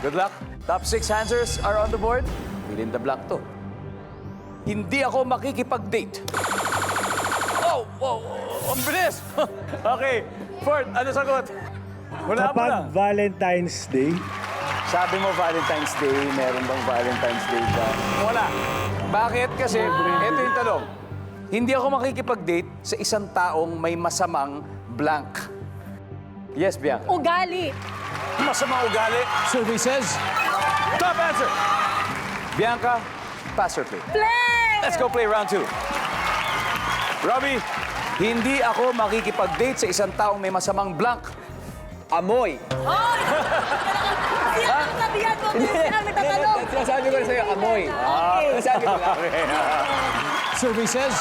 Good luck. Top 6 answers are on the board. Fill in the blank to. Hindi ako makikipag-date. Oh, wow, ang bilis. Okay, Ford, ano sagot? Wala mo Kapag lang. Valentine's Day, Sabi mo Valentine's Day, meron bang Valentine's Day ka? Wala. Bakit? Kasi, ito yung tanong. Hindi ako makikipag-date sa isang taong may masamang blank. Yes, Bianca. Ugali. Masamang ugali. Survey says, top answer. Bianca, pass or play? Play! Let's go play round 2. Robbie, hindi ako makikipag-date sa isang taong may masamang blank. Amoy. Hoy! Hindi ako sabihan mo. Hindi namin tatanong. Sinasabi ko na sa'yo, amoy. Sinasabi ko lang. Survey says,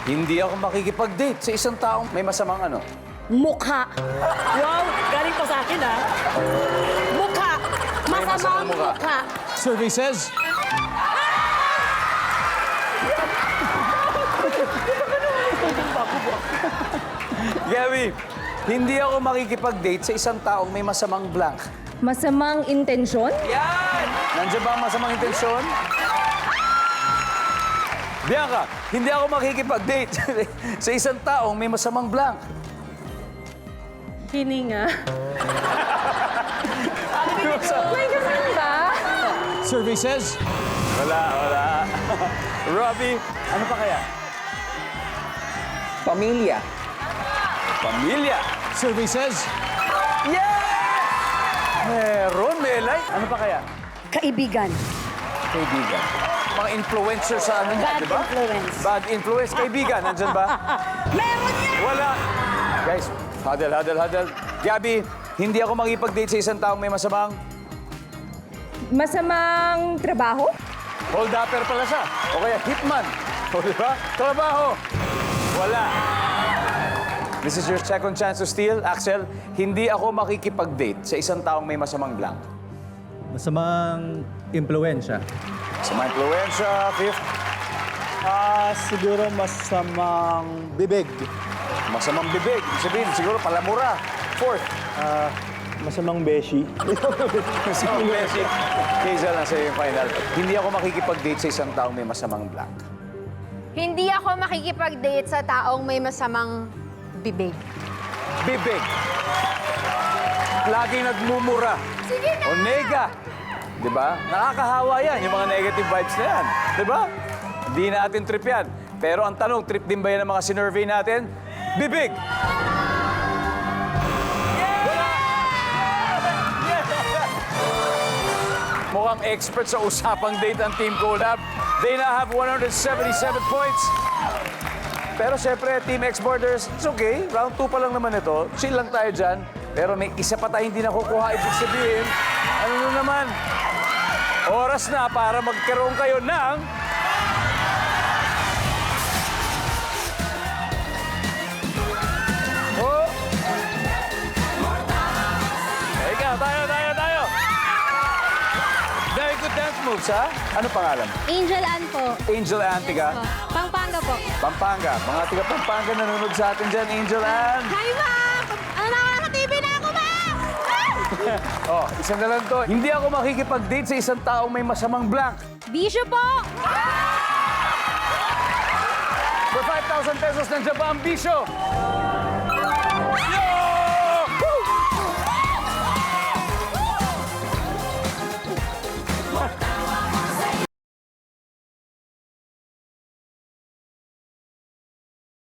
hindi ako makikipag-date sa isang taong may masamang ano. Mukha. Wow, galing pa sa akin, ha? Mukha. Masamang masamang mukha. mukha. Survey says, Gabby, hindi ako makikipag-date sa isang taong may masamang blank. Masamang intensyon? Yan! Nandiyan ba ang masamang intensyon? Bianca, hindi ako makikipag-date sa isang taong may masamang blank. Hininga. May ganun ba? Survey says, wala. Robbie, ano pa kaya? Pamilya. Pamilya. Survey says, yeah! Meron, Melay. Ano pa kaya? Kaibigan. Kaibigan. Mga influencer sa ano niya, Bad di ba? influence. Bad influence. Kaibigan, nandyan ba? Meron yan! Wala. Guys, huddle. Gabby, hindi ako makipag-date sa isang taong may masamang Masamang trabaho? hold-upper pala siya. O kaya hitman. O di ba? Trabaho. Wala. This is your second chance to steal. Axel, hindi ako makikipag-date sa isang taong may masamang blank. Masamang impluensya. Masamang influensya, fifth. siguro masamang bibig. Masamang bibig. Ibig sabihin, siguro palamura. Fourth. Masamang beshi. Masamang beshi. Hazel, nasa yung final. Hindi ako makikipag-date sa isang taong may masamang blank. Hindi ako makikipag-date sa taong may masamang bibig. Bibig. Laging nagmumura. Sige na! O nega. Di ba? Nakakahawa yan, yung mga negative vibes na yan. Di ba? Di natin trip yan. Pero ang tanong, trip din ba yan ng mga sinurvey natin? Bibig! Mukhang expert sa usapang date ang Team Collab. They now have 177 points. Pero syempre, Team X-Borders, it's okay. Round 2 pa lang naman ito. Chill lang tayo dyan. Pero may isa pa tayo hindi nakukuha. Ibig sabihin, ano na naman? Oras na para magkaroon kayo ng... Oh! Ikaw, tayo! Very good dance moves, ha? Ano pangalan? Angel Ann po. Angel Ann, tiga? Pampanga po. Pampanga. Mga tiga Pampanga nanonood sa atin dyan, Angel Ann. Hi, ma'am! Ano na naka-TV na ako, ma'am! Oh, isa na lang to. Hindi ako makikipag-date sa isang taong may masamang blank. Bisyo po! For 5,000 pesos, nandiyan ba ang bisyo?